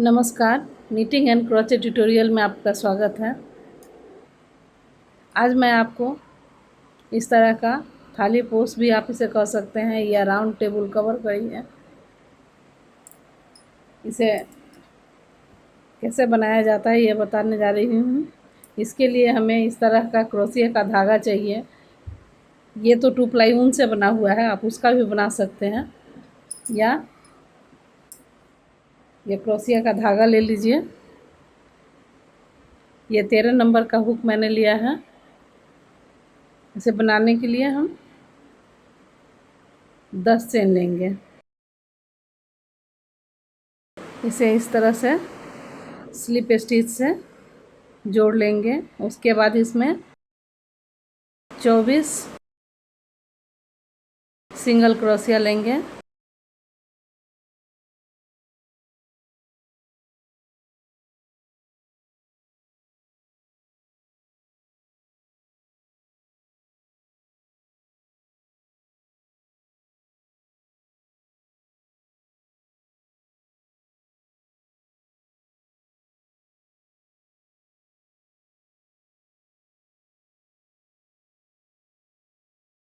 नमस्कार, knitting and crochet tutorial में आपका स्वागत है। आज मैं आपको इस तरह का थाली पोस्ट भी आप इसे कह सकते हैं या राउंड टेबल कवर करिए, इसे कैसे बनाया जाता है ये बताने जा रही हूँ। इसके लिए हमें इस तरह का क्रोशिया का धागा चाहिए। ये तो 2 प्लाई ऊन से बना हुआ है, आप उसका भी बना सकते हैं, या ये क्रोशिया का धागा ले लीजिए। ये 13 नंबर का हुक मैंने लिया है। इसे बनाने के लिए हम 10 चेन लेंगे। इसे इस तरह से स्लिप स्टिच से जोड़ लेंगे। उसके बाद इसमें 24 सिंगल क्रोशिया लेंगे।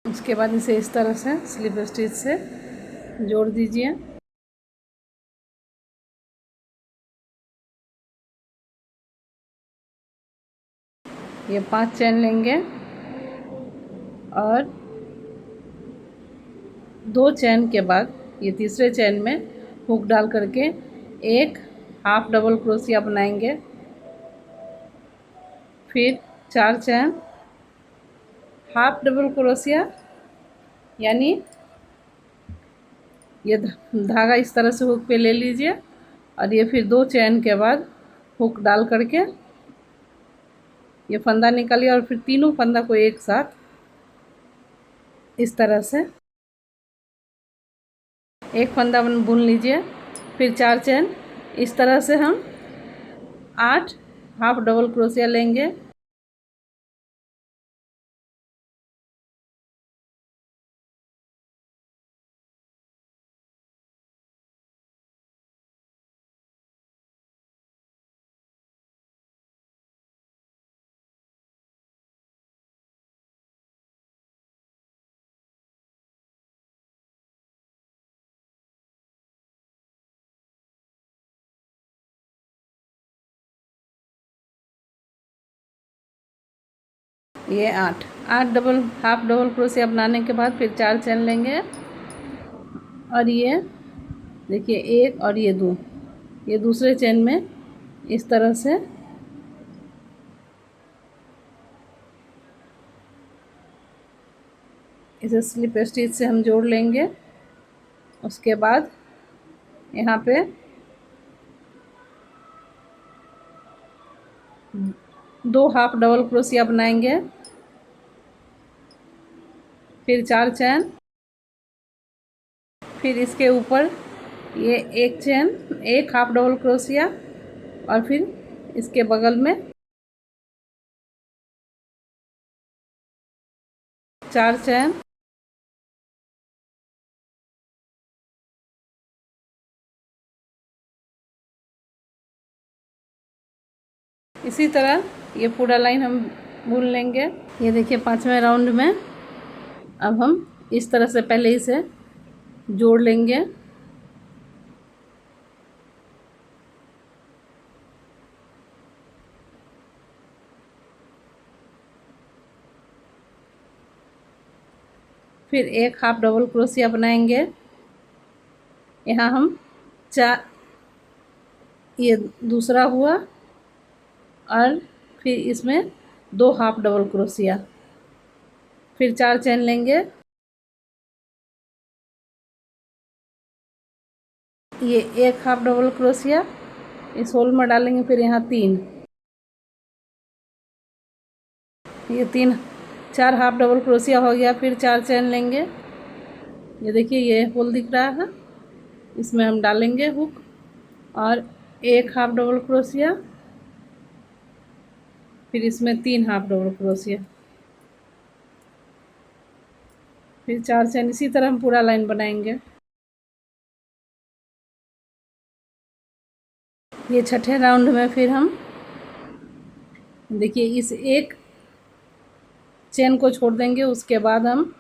उसके बाद इसे इस तरह से स्लिप स्टिच से जोड़ दीजिए। ये 5 चेन लेंगे और 2 चेन के बाद ये तीसरे चेन में हुक डाल करके एक हाफ डबल क्रोशिया बनाएंगे। फिर 4 चेन हाफ डबल क्रोशिया, यानी ये धागा इस तरह से हुक पे ले लीजिए और ये फिर 2 चेन के बाद हुक डाल करके ये फंदा निकालिए और फिर तीनों फंदा को एक साथ इस तरह से एक फंदा बुन लीजिए। फिर 4 चेन इस तरह से हम 8 हाफ डबल क्रोशिया लेंगे। ये 8 डबल हाफ डबल क्रोशिया बनाने के बाद फिर 4 चेन लेंगे और ये देखिए 1 और ये 2, ये दूसरे चेन में इस तरह से इसे स्लिप स्टिच से हम जोड़ लेंगे। उसके बाद यहाँ पे 2 हाफ डबल क्रोशिया बनाएंगे। फिर 4 चेन, फिर इसके ऊपर ये एक चेन, एक हाफ डबल क्रोशिया और फिर इसके बगल में 4 चेन। इसी तरह ये पूरा लाइन हम बुन लेंगे। ये देखिए 5वें राउंड में अब हम इस तरह से पहले इसे जोड़ लेंगे। फिर एक हाफ डबल क्रोशिया बनाएंगे। यहाँ हम 4, ये दूसरा हुआ और फिर इसमें 2 हाफ डबल क्रोशिया, फिर 4 चेन लेंगे। ये एक हाफ डबल क्रोशिया इस होल में डालेंगे। फिर यहाँ 3, ये 4 हाफ डबल क्रोशिया हो गया। फिर 4 चेन लेंगे। ये देखिए ये होल दिख रहा है, इसमें हम डालेंगे हुक और एक हाफ डबल क्रोशिया, फिर इसमें 3 हाफ डबल क्रोशिया, फिर 4 चेन। इसी तरह हम पूरा लाइन बनाएंगे। ये छठे राउंड में फिर हम देखिए इस एक चेन को छोड़ देंगे, उसके बाद हम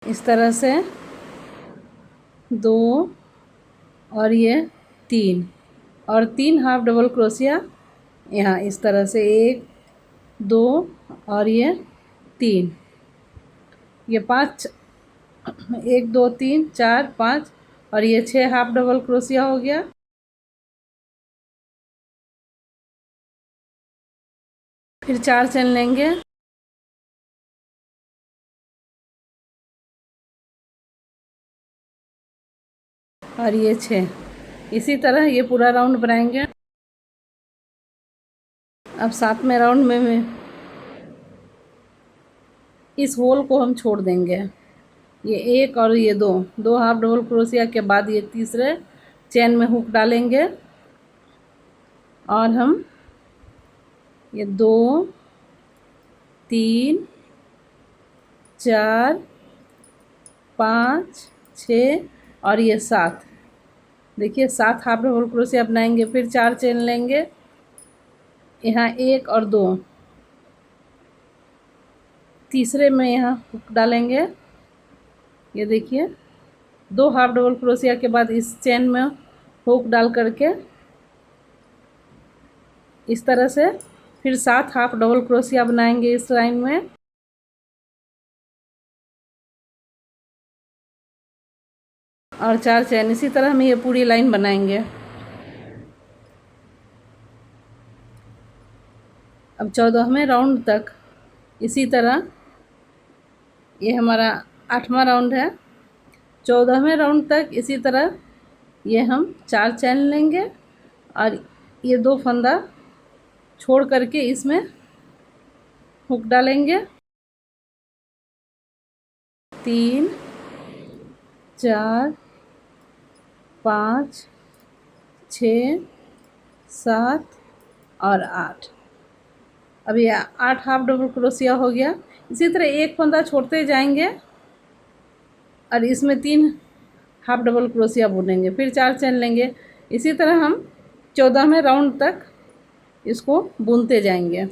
इस तरह से 2 और ये 3 और 3 हाफ डबल क्रोशिया यहाँ इस तरह से 1 2 और ये 3, ये 5 1 2 3 4 5 और ये 6 हाफ डबल क्रोशिया हो गया। फिर 4 चेन लेंगे और ये 6, इसी तरह ये पूरा राउंड बनाएंगे। अब 7वें राउंड में इस होल को हम छोड़ देंगे, ये 1 और ये 2 हाफ डबल क्रोशिया के बाद ये तीसरे चेन में हुक डालेंगे और हम ये 2 3 4 5 6 और ये 7, देखिए 7 हाफ डबल क्रोशिया बनाएंगे। फिर 4 चेन लेंगे, यहाँ 1 और 2, तीसरे में यहाँ हुक डालेंगे, ये देखिए 2 हाफ डबल क्रोशिया के बाद इस चेन में हुक डाल करके इस तरह से फिर 7 हाफ डबल क्रोशिया बनाएंगे इस लाइन में। और 4 चेन, इसी तरह हम ये पूरी लाइन बनाएंगे। अब 14वें राउंड तक इसी तरह, ये हमारा 8वां राउंड है, 14वें राउंड तक इसी तरह ये हम 4 चेन लेंगे और ये 2 फंदा छोड़ करके इसमें हुक डालेंगे, 3 4 5 6 7 और 8। अब ये 8 हाफ डबल क्रोशिया हो गया। इसी तरह एक फंदा छोड़ते जाएंगे और इसमें 3 हाफ डबल क्रोशिया बुनेंगे, फिर 4 चेन लेंगे। इसी तरह हम 14वें राउंड तक इसको बुनते जाएंगे।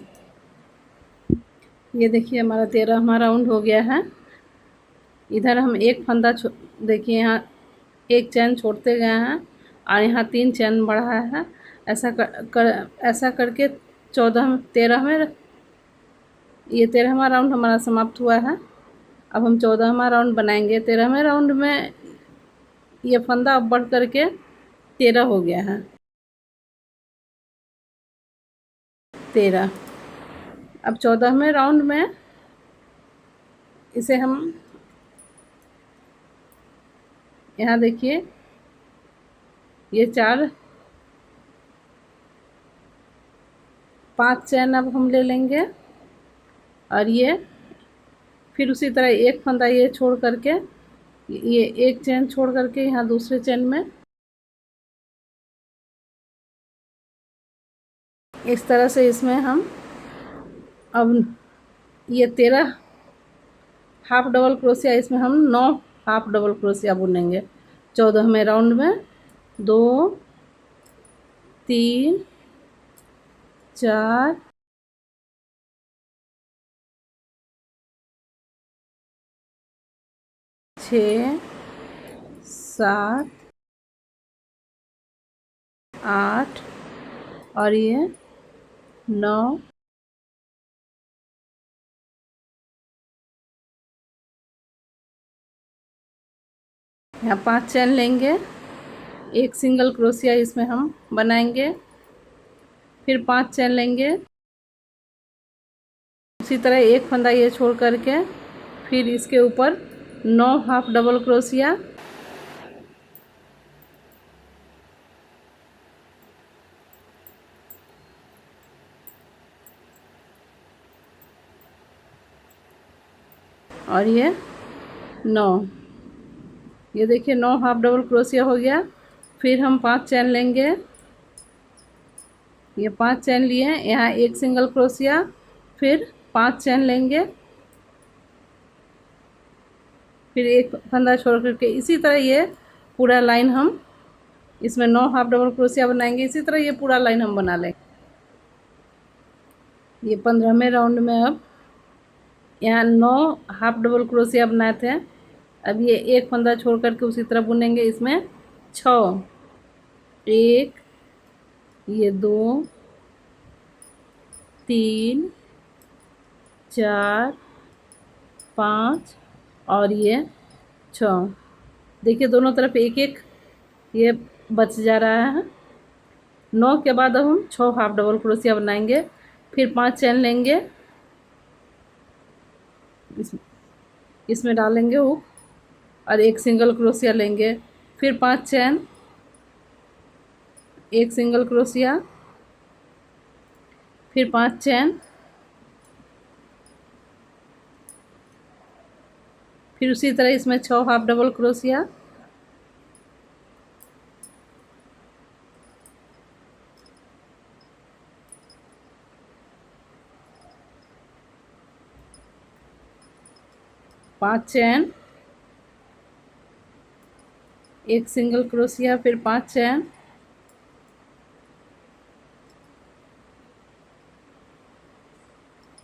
ये देखिए हमारा 13वां राउंड हो गया है। इधर हम एक फंदा देखिए यहाँ एक चैन छोड़ते गए हैं और यहाँ 3 चैन बढ़ा है। ऐसा करके 13वें, ये 13वां राउंड हमारा समाप्त हुआ है। अब हम 14वां राउंड बनाएंगे। 13वें राउंड में ये फंदा अब बढ़ करके 13 हो गया है, 13। अब 14वें राउंड में इसे हम यहाँ देखिए ये 5 चैन अब हम ले लेंगे और ये फिर उसी तरह एक फंदा ये छोड़ करके, ये एक चैन छोड़ करके यहाँ दूसरे चैन में इस तरह से इसमें हम अब ये 13 हाफ डबल क्रोशिया, इसमें हम 9 हाफ डबल क्रोशिया बुनेंगे 14वें राउंड में। 2 3 4 6 7 8 और ये 9। यहाँ 5 चैन लेंगे, एक सिंगल क्रोशिया इसमें हम बनाएंगे, फिर 5 चैन लेंगे, उसी तरह एक फंदा ये छोड़ करके फिर इसके ऊपर 9 हाफ डबल क्रोशिया, और ये 9, ये देखिए 9 हाफ डबल क्रोशिया हो गया। फिर हम 5 चैन लेंगे, ये 5 चैन लिए, यहाँ एक सिंगल क्रोशिया, फिर 5 चैन लेंगे, फिर एक फंदा छोड़ करके इसी तरह ये पूरा लाइन हम इसमें 9 हाफ डबल क्रोशिया बनाएंगे। इसी तरह ये पूरा लाइन हम बना लेंगे। ये 15वें राउंड में अब यहाँ 9 हाफ डबल क्रोशिया बनाए थे। अब ये एक फंदा छोड़ करके उसी तरह बुनेंगे। इसमें 6, 1, ये 2, 3, 4, 5 और ये 6। देखिए दोनों तरफ एक एक ये बच जा रहा है। 9 के बाद अब हम 6 हाफ डबल क्रोशिया बनाएंगे। फिर 5 चैन लेंगे, इसमें डालेंगे हुक और एक सिंगल क्रोशिया लेंगे। फिर 5 चैन, एक सिंगल क्रोशिया, फिर 5 चैन, फिर उसी तरह इसमें 6 हाफ डबल क्रोशिया, पाँच चैन, एक सिंगल क्रोशिया, फिर 5 चैन,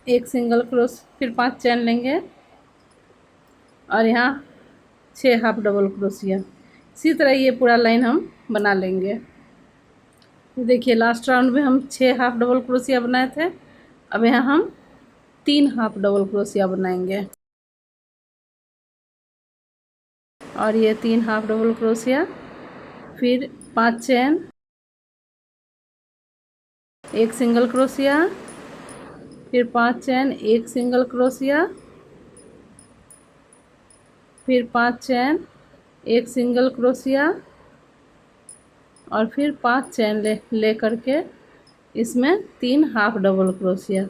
एक सिंगल क्रोश, फिर 5 चैन लेंगे और यहाँ 6 हाफ डबल क्रोशिया। इसी तरह ये पूरा लाइन हम बना लेंगे। देखिए लास्ट राउंड में हम 6 हाफ डबल क्रोशिया बनाए थे। अब यहाँ हम 3 हाफ डबल क्रोशिया बनाएंगे और ये 3 हाफ डबल क्रोशिया, फिर 5 चैन, एक सिंगल क्रोशिया, फिर 5 चैन, एक सिंगल क्रोशिया, फिर 5 चैन, एक सिंगल क्रोशिया और फिर 5 चैन ले करके इसमें 3 हाफ डबल क्रोशिया।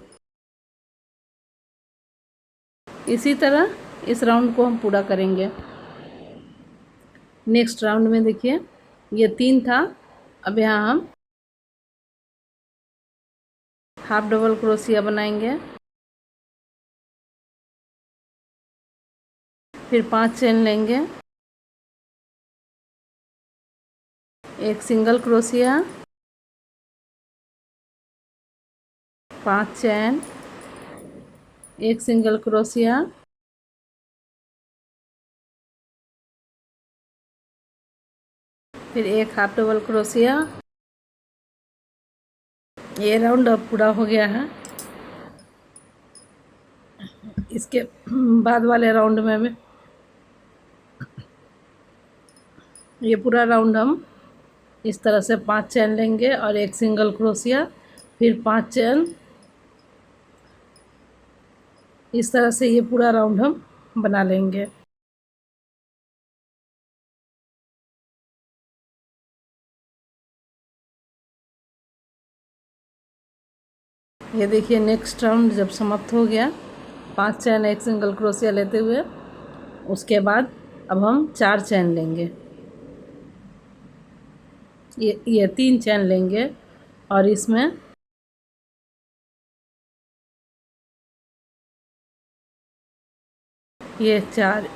इसी तरह इस राउंड को हम पूरा करेंगे। नेक्स्ट राउंड में देखिए ये 3 था। अब यहाँ हम हाफ डबल क्रोशिया बनाएंगे, फिर 5 चैन लेंगे, एक सिंगल क्रोशिया, 5 चैन, एक सिंगल क्रोशिया, फिर एक हाफ डबल क्रोशिया। ये राउंड अब पूरा हो गया है। इसके बाद वाले राउंड में ये पूरा राउंड हम इस तरह से 5 चैन लेंगे और एक सिंगल क्रोशिया, फिर 5 चैन। इस तरह से ये पूरा राउंड हम बना लेंगे। ये देखिए नेक्स्ट राउंड जब समाप्त हो गया 5 चैन एक सिंगल क्रोशिया लेते हुए, उसके बाद अब हम 4 चैन लेंगे। ये 3 चैन लेंगे और इसमें ये 4,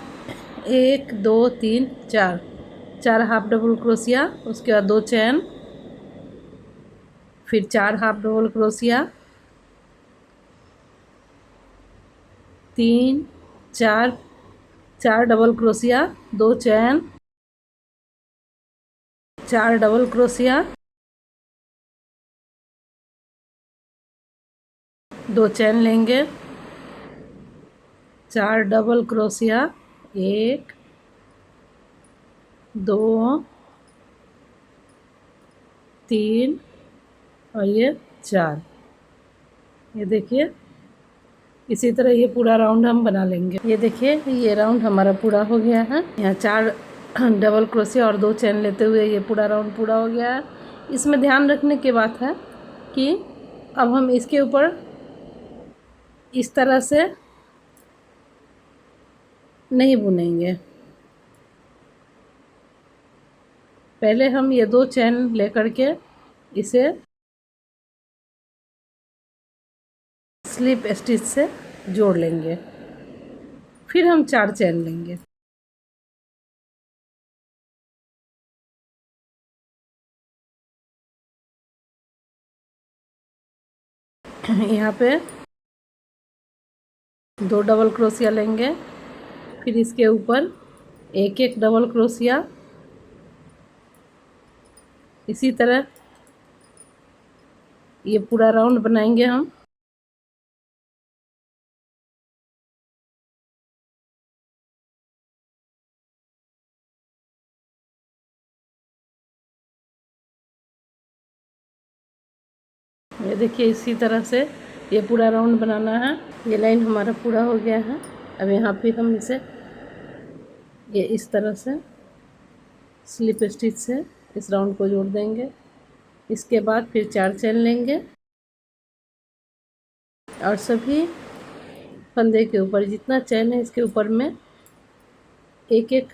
1, 2, 3, 4 हाफ डबल क्रोशिया, उसके बाद 2 चैन, फिर 4 half double crochet, 3, 4 double crochet, 2 चैन, 4 डबल क्रोशिया, 2 चैन लेंगे, 4 डबल क्रोशिया, 1, 2, 3 और ये 4। ये देखिए इसी तरह ये पूरा राउंड हम बना लेंगे। ये देखिए ये राउंड हमारा पूरा हो गया है। यहाँ 4 डबल क्रोशिया और 2 चैन लेते हुए ये पूरा राउंड पूरा हो गया है। इसमें ध्यान रखने की बात है कि अब हम इसके ऊपर इस तरह से नहीं बुनेंगे। पहले हम ये 2 चैन लेकर के इसे स्लिप स्टिच से जोड़ लेंगे, फिर हम 4 चैन लेंगे। यहाँ पे 2 डबल क्रोशिया लेंगे, फिर इसके ऊपर एक एक डबल क्रोशिया। इसी तरह ये पूरा राउंड बनाएंगे हम। ये देखिए इसी तरह से ये पूरा राउंड बनाना है। ये लाइन हमारा पूरा हो गया है। अब यहाँ पे हम इसे ये इस तरह से स्लिप स्टिच से इस राउंड को जोड़ देंगे। इसके बाद फिर 4 चेन लेंगे और सभी फंदे के ऊपर जितना चेन है इसके ऊपर में एक एक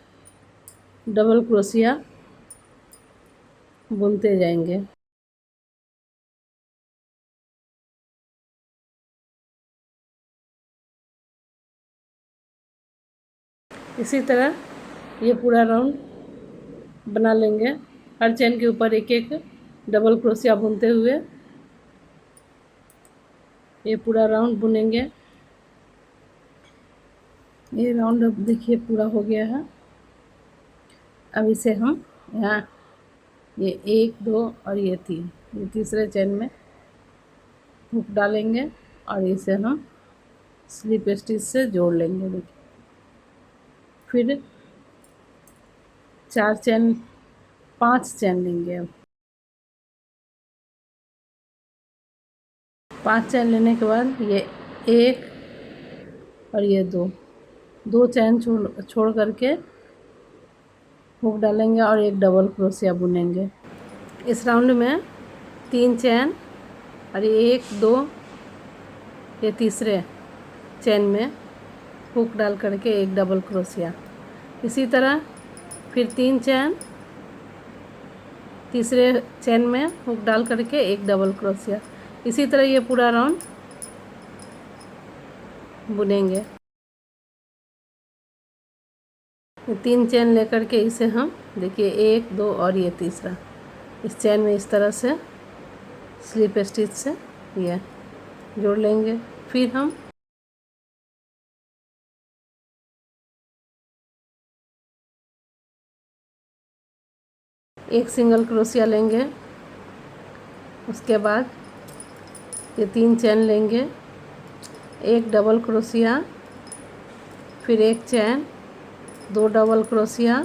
डबल क्रोशिया बुनते जाएंगे। इसी तरह ये पूरा राउंड बना लेंगे, हर चेन के ऊपर एक एक डबल क्रोशिया बुनते हुए ये पूरा राउंड बुनेंगे। ये राउंड अब देखिए पूरा हो गया है। अब इसे हम यहाँ ये 1 2 और ये 3 ये तीसरे चेन में हुक डालेंगे और इसे हम स्लिप स्टिच से जोड़ लेंगे। देखिए फिर 4 चेन 5 चेन लेंगे। अब 5 चेन लेने के बाद ये 1 और ये 2 चेन छोड़ करके हुक डालेंगे और एक डबल क्रोशिया बुनेंगे। इस राउंड में 3 चेन और ये 1 2 ये तीसरे चेन में हुक डाल करके एक डबल क्रोशिया। इसी तरह फिर 3 चेन तीसरे चेन में हुक डाल करके एक डबल क्रोशिया। इसी तरह ये पूरा राउंड बुनेंगे। 3 चेन लेकर के इसे हम देखिए 1 2 और ये तीसरा इस चेन में इस तरह से स्लिप स्टिच से ये जोड़ लेंगे। फिर हम एक सिंगल क्रोशिया लेंगे। उसके बाद ये 3 चेन लेंगे, एक डबल क्रोशिया, फिर एक चेन, 2 डबल क्रोशिया,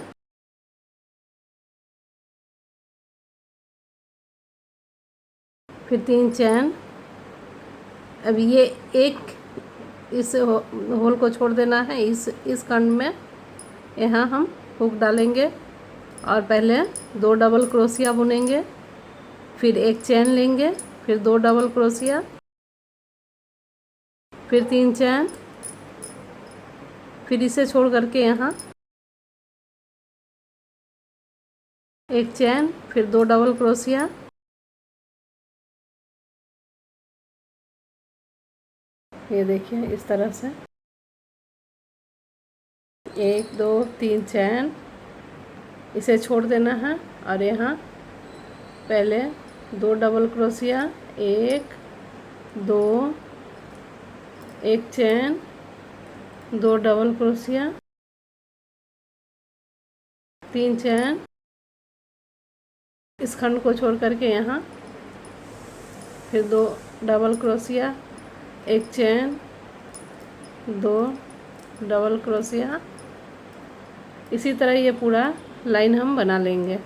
फिर 3 चेन। अब ये एक इस होल को छोड़ देना है। इस खंड में यहाँ हम हुक डालेंगे और पहले 2 डबल क्रोशिया बुनेंगे, फिर एक चेन लेंगे, फिर 2 डबल क्रोशिया, फिर 3 चेन, फिर इसे छोड़ करके यहाँ एक चेन, फिर 2 डबल क्रोशिया, ये देखिए इस तरह से 1 2 3 चेन इसे छोड़ देना है और यहाँ पहले 2 डबल क्रोशिया, 1 2 एक चेन, 2 डबल क्रोशिया, 3 चेन। इस खंड को छोड़ करके यहाँ फिर 2 डबल क्रोशिया, एक चेन, 2 डबल क्रोशिया। इसी तरह ये पूरा लाइन हम बना लेंगे।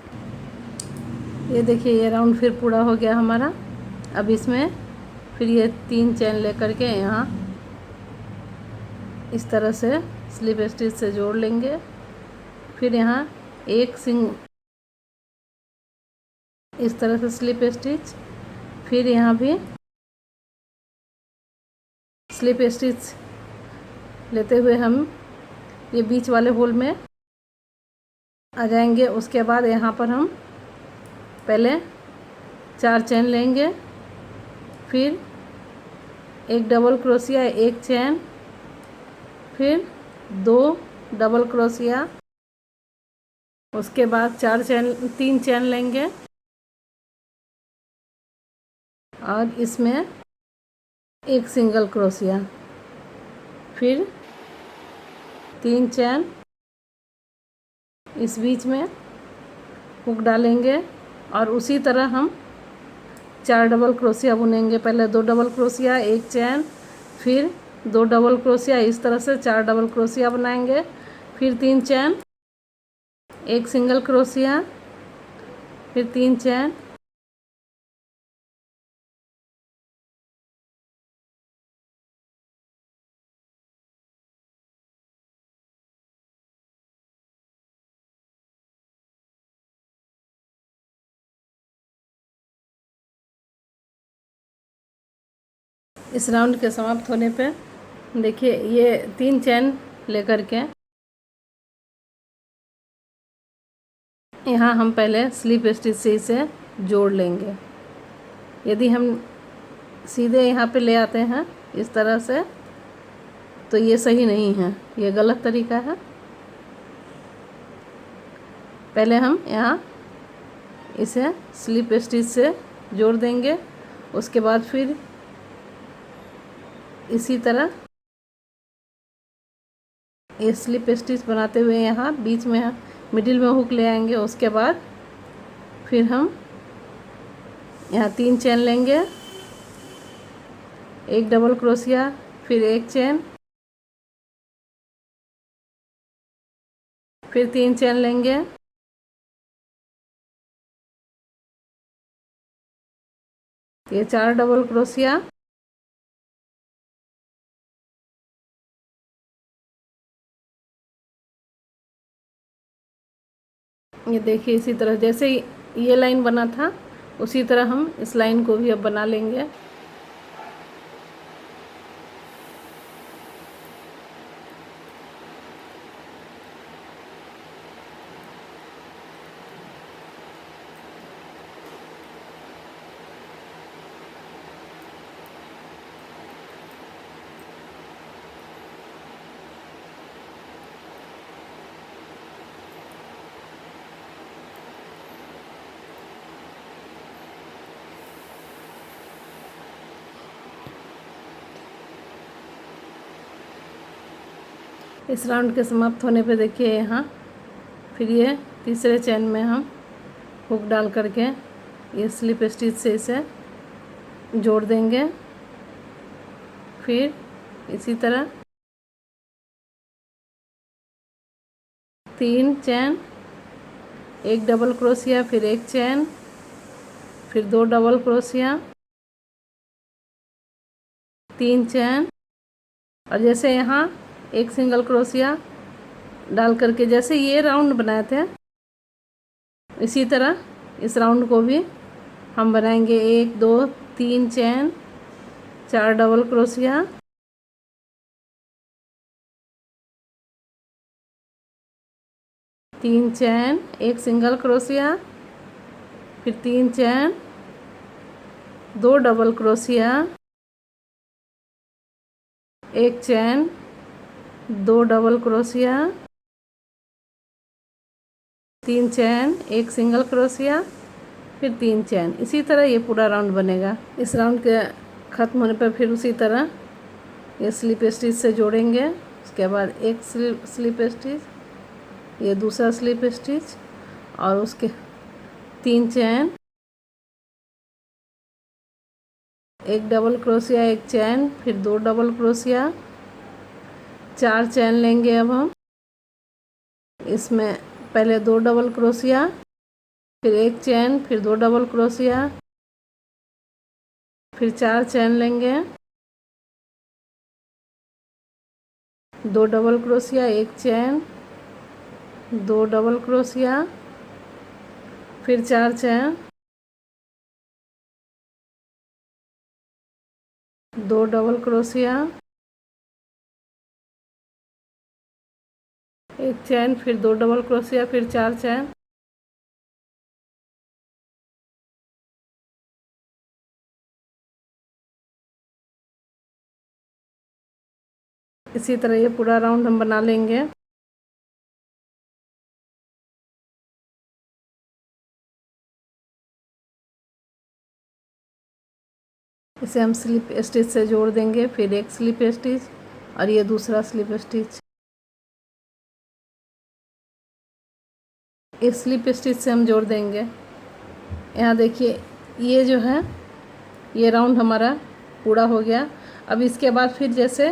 ये देखिए ये राउंड फिर पूरा हो गया हमारा। अब इसमें फिर ये 3 चेन लेकर के यहाँ इस तरह से स्लिप स्टिच से जोड़ लेंगे। फिर यहाँ एक इस तरह से स्लिप स्टिच, फिर यहाँ भी स्लिप स्टिच लेते हुए हम ये बीच वाले होल में आ जाएंगे। उसके बाद यहाँ पर हम पहले 4 चेन लेंगे, फिर एक डबल क्रोशिया, एक चेन, फिर 2 डबल क्रोशिया। उसके बाद 3 चेन लेंगे और इसमें एक सिंगल क्रोशिया, फिर 3 चैन इस बीच में हुक डालेंगे और उसी तरह हम 4 डबल क्रोशिया बुनेंगे। पहले 2 डबल क्रोशिया, एक चैन, फिर 2 डबल क्रोशिया, इस तरह से 4 डबल क्रोशिया बनाएंगे। फिर 3 चैन, एक सिंगल क्रोशिया, फिर 3 चैन, इस राउंड के समाप्त होने पे देखिए ये 3 चैन लेकर के यहाँ हम पहले स्लिप स्टिच से इसे जोड़ लेंगे। यदि हम सीधे यहाँ पे ले आते हैं इस तरह से तो ये सही नहीं है, ये गलत तरीका है। पहले हम यहाँ इसे स्लिप स्टिच से जोड़ देंगे, उसके बाद फिर इसी तरह ये स्लिप स्टिच बनाते हुए यहाँ बीच में मिडिल में हुक ले आएंगे। उसके बाद फिर हम यहाँ 3 चैन लेंगे, एक डबल क्रोशिया, फिर एक चैन, फिर 3 चैन लेंगे, ये 4 डबल क्रोशिया, ये देखिए इसी तरह जैसे ये लाइन बना था उसी तरह हम इस लाइन को भी अब बना लेंगे। इस राउंड के समाप्त होने पे देखिए यहाँ फिर ये तीसरे चैन में हम हुक डाल करके ये स्लिप स्टिच से इसे जोड़ देंगे। फिर इसी तरह 3 चैन, एक डबल क्रोशिया, फिर एक चैन, फिर 2 डबल क्रोशिया, 3 चैन, और जैसे यहाँ एक सिंगल क्रोशिया डाल करके जैसे ये राउंड बनाए थे इसी तरह इस राउंड को भी हम बनाएंगे। 1 2 3 चैन, 4 डबल क्रोशिया, तीन चैन, एक सिंगल क्रोशिया, फिर 3 चैन, 2 डबल क्रोशिया, एक चैन, 2 डबल क्रोशिया, 3 चैन, एक सिंगल क्रोशिया, फिर 3 चैन। इसी तरह ये पूरा राउंड बनेगा। इस राउंड के ख़त्म होने पर फिर उसी तरह ये स्लिप स्टिच से जोड़ेंगे। उसके बाद एक स्लिप स्टिच, ये दूसरा स्लिप स्टिच और उसके 3 चैन, एक डबल क्रोशिया, एक चैन, फिर 2 डबल क्रोशिया, 4 चैन लेंगे। अब हम इसमें पहले 2 डबल क्रोशिया, फिर एक चैन, फिर 2 डबल क्रोशिया, फिर 4 चैन लेंगे, 2 डबल क्रोशिया, एक चैन, 2 डबल क्रोशिया, फिर 4 चैन, 2 डबल क्रोशिया, एक चैन, फिर 2 डबल क्रोशिया, फिर 4 चैन। इसी तरह ये पूरा राउंड हम बना लेंगे। इसे हम स्लिप स्टिच से जोड़ देंगे, फिर एक स्लिप स्टिच और ये दूसरा स्लिप स्टिच। इस स्लिप स्टिच से हम जोड़ देंगे। यहाँ देखिए ये जो है ये राउंड हमारा पूरा हो गया। अब इसके बाद फिर जैसे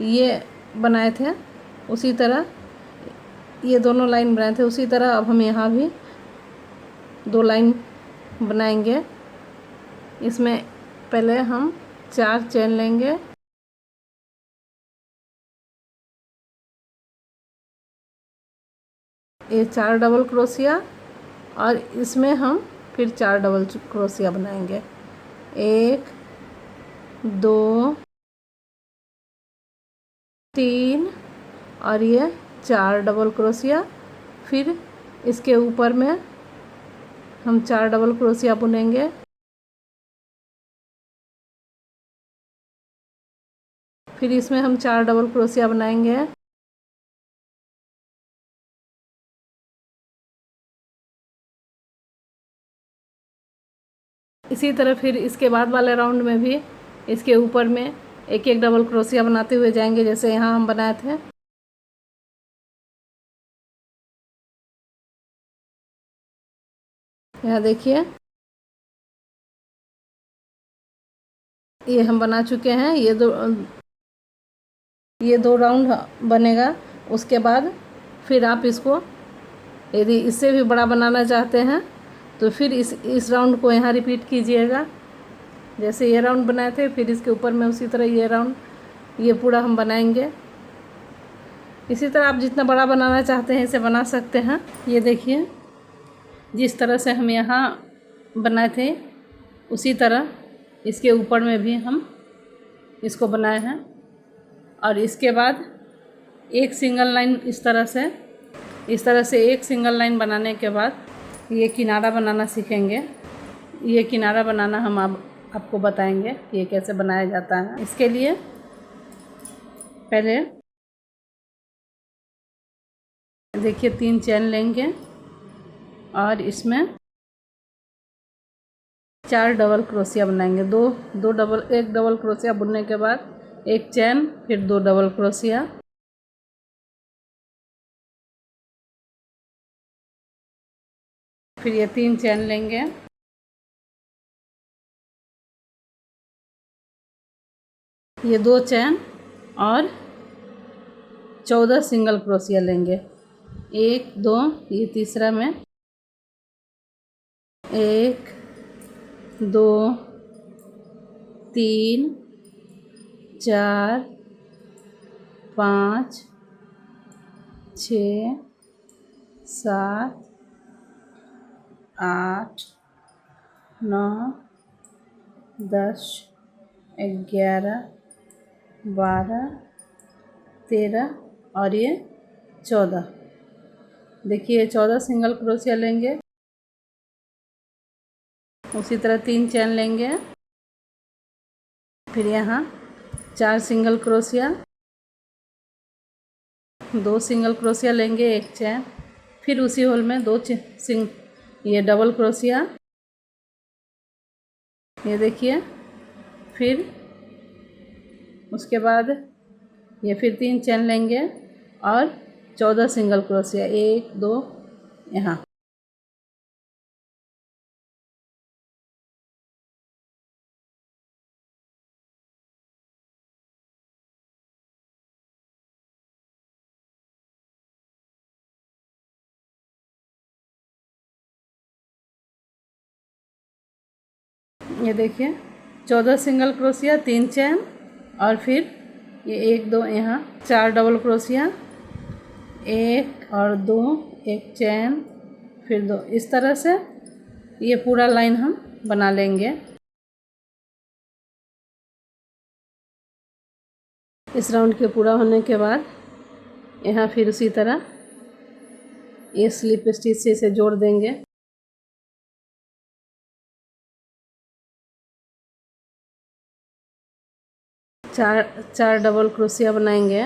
ये बनाए थे उसी तरह, ये दोनों लाइन बनाए थे उसी तरह अब हम यहाँ भी 2 लाइन बनाएंगे। इसमें पहले हम 4 चेन लेंगे, ये 4 डबल क्रोशिया और इसमें हम फिर 4 डबल क्रोशिया बनाएंगे। 1 2 3 और ये 4 डबल क्रोशिया, फिर इसके ऊपर में हम 4 डबल क्रोशिया बुनेंगे। फिर इसमें हम 4 डबल क्रोशिया बनाएंगे। इसी तरह फिर इसके बाद वाले राउंड में भी इसके ऊपर में एक एक डबल क्रोशिया बनाते हुए जाएंगे, जैसे यहाँ हम बनाए थे। यहाँ देखिए ये हम बना चुके हैं। ये दो राउंड बनेगा। उसके बाद फिर आप इसको यदि इससे भी बड़ा बनाना चाहते हैं तो फिर इस राउंड को यहाँ रिपीट कीजिएगा। जैसे ये राउंड बनाए थे फिर इसके ऊपर में उसी तरह ये राउंड, ये पूरा हम बनाएंगे। इसी तरह आप जितना बड़ा बनाना चाहते हैं इसे बना सकते हैं। ये देखिए जिस तरह से हम यहाँ बनाए थे उसी तरह इसके ऊपर में भी हम इसको बनाए हैं। और इसके बाद एक सिंगल लाइन इस तरह से एक सिंगल लाइन बनाने के बाद ये किनारा बनाना सीखेंगे। ये किनारा बनाना हम आपको बताएंगे कि ये कैसे बनाया जाता है। इसके लिए पहले देखिए 3 चेन लेंगे और इसमें 4 डबल क्रोशिया बनाएंगे। एक डबल क्रोशिया बुनने के बाद एक चेन, फिर 2 डबल क्रोशिया, फिर ये 3 चेन लेंगे। ये 2 चेन और 14 सिंगल क्रोशिया लेंगे। 1 2, ये तीसरा में 1 2 3 4 5 6 7 8 9 10 11 12 13 और ये 14। देखिए 14 सिंगल क्रोशिया लेंगे। उसी तरह 3 चेन लेंगे, फिर यहाँ 4 सिंगल क्रोशिया, 2 सिंगल क्रोशिया लेंगे, एक चेन, फिर उसी होल में 2 ये डबल क्रोशिया। ये देखिए फिर उसके बाद ये फिर 3 चेन लेंगे और 14 सिंगल क्रोशिया, 1 2 यहाँ। ये देखिए 14 सिंगल क्रोशिया, 3 चेन और फिर ये 1 2 यहाँ 4 डबल क्रोशिया, 1 और 2, एक चेन, फिर 2। इस तरह से ये पूरा लाइन हम बना लेंगे। इस राउंड के पूरा होने के बाद यहाँ फिर उसी तरह ये स्लिप स्टिच से इसे जोड़ देंगे। चार डबल क्रोशिया बनाएंगे।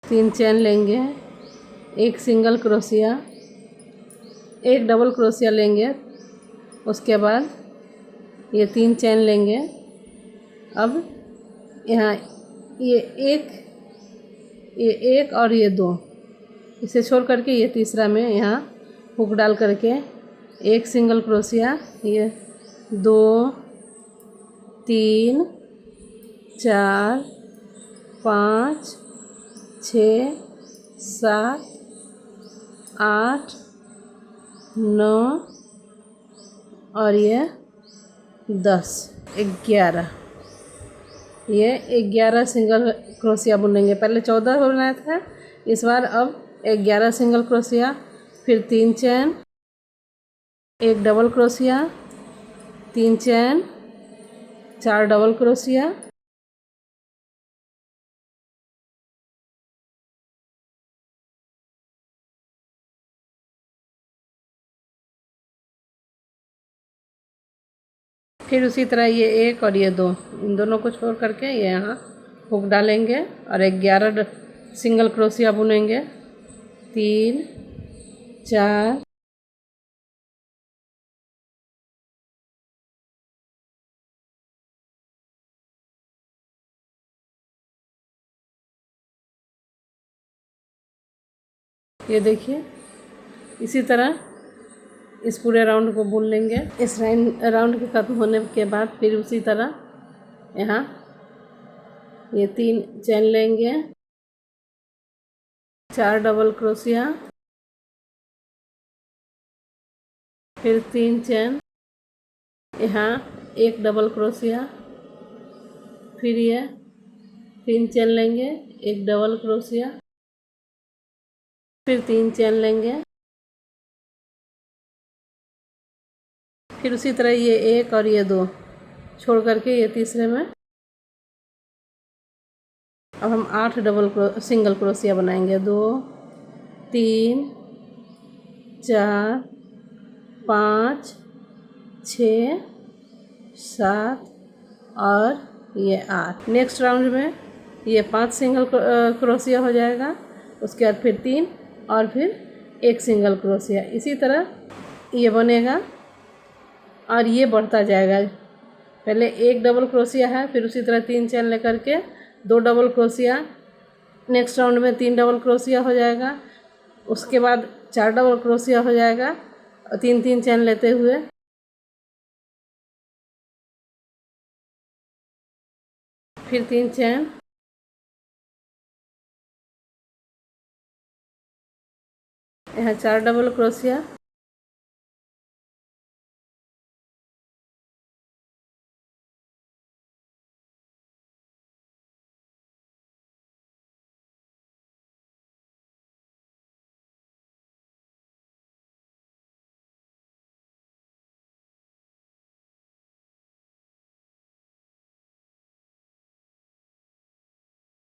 3 चेन लेंगे, एक सिंगल क्रोशिया, एक डबल क्रोशिया लेंगे, उसके बाद ये 3 चेन लेंगे। अब यहाँ ये एक और ये 2, इसे छोड़ करके ये तीसरा में यहाँ हुक डाल करके एक सिंगल क्रोशिया, ये 2 3 4 5 6 7 8 9 और ये 10 11, ये 11 सिंगल क्रोशिया बुनेंगे। पहले 14 बनाया था, इस बार अब 11 सिंगल क्रोशिया, फिर 3 चैन, एक डबल क्रोशिया, 3 चैन, 4 डबल क्रोशिया, फिर उसी तरह ये एक और ये 2, इन दोनों को छोड़ करके ये यहाँ हुक डालेंगे और 11 सिंगल क्रोशिया बुनेंगे। 3 4 ये देखिए, इसी तरह इस पूरे राउंड को बुन लेंगे। इस राउंड के ख़त्म होने के बाद फिर उसी तरह यहाँ ये 3 चैन लेंगे, 4 डबल क्रोशिया, फिर 3 चैन, यहाँ एक डबल क्रोशिया, फिर ये 3 चैन लेंगे, एक डबल क्रोशिया, फिर 3 चैन लेंगे, फिर उसी तरह ये एक और ये 2 छोड़ करके ये तीसरे में अब हम 8 सिंगल क्रोशिया बनाएंगे। 2 3 4 5 6 7 और ये 8। नेक्स्ट राउंड में ये 5 सिंगल क्रोशिया हो जाएगा, उसके बाद फिर 3 और फिर एक सिंगल क्रोशिया। इसी तरह ये बनेगा और ये बढ़ता जाएगा। पहले एक डबल क्रोशिया है, फिर उसी तरह 3 चैन लेकर के 2 डबल क्रोशिया, नेक्स्ट राउंड में 3 डबल क्रोशिया हो जाएगा, उसके बाद 4 डबल क्रोशिया हो जाएगा और 3 चैन लेते हुए फिर 3 चैन, यहाँ 4 डबल क्रोशिया,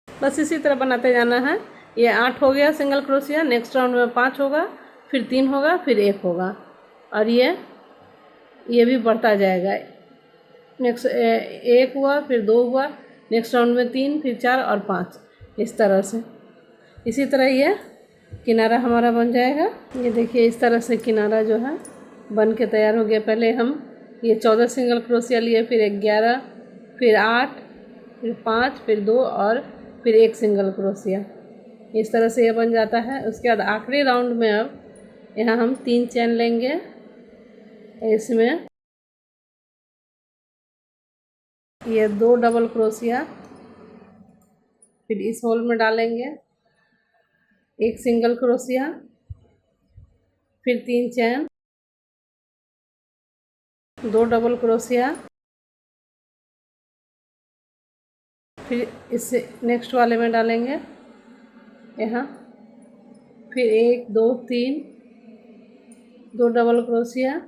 बस इसी तरह बनाते जाना है। ये 8 हो गया सिंगल क्रोशिया, नेक्स्ट राउंड में 5 होगा, फिर 3 होगा, फिर 1 होगा और ये भी बढ़ता जाएगा। नेक्स्ट 1 हुआ, फिर 2 हुआ, नेक्स्ट राउंड में 3, फिर 4 और 5, इस तरह से। इसी तरह ये किनारा हमारा बन जाएगा। ये देखिए, इस तरह से किनारा जो है बन के तैयार हो गया। पहले हम ये 14 सिंगल क्रोशिया लिए, फिर 11, फिर 8, फिर 5, फिर 2 और फिर एक सिंगल क्रोशिया। इस तरह से ये बन जाता है। उसके बाद आखिरी राउंड में अब यहाँ हम 3 चैन लेंगे, इसमें ये 2 डबल क्रोशिया, फिर इस होल में डालेंगे, एक सिंगल क्रोशिया, फिर 3 चैन, 2 डबल क्रोशिया, फिर इससे नेक्स्ट वाले में डालेंगे यहाँ, फिर 1 2 3, 2 डबल क्रोशिया,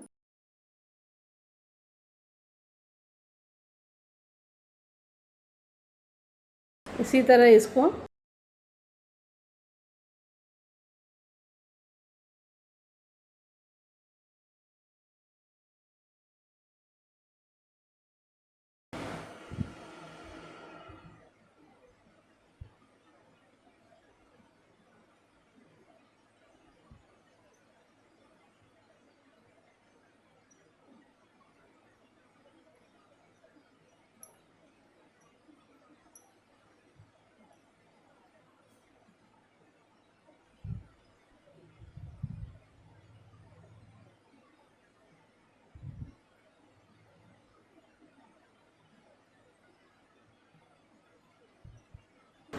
इसी तरह इसको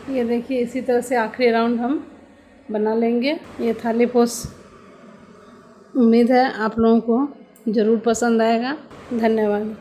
ये देखिए इसी तरह से आखिरी राउंड हम बना लेंगे। ये थाली पोस उम्मीद है आप लोगों को ज़रूर पसंद आएगा। धन्यवाद।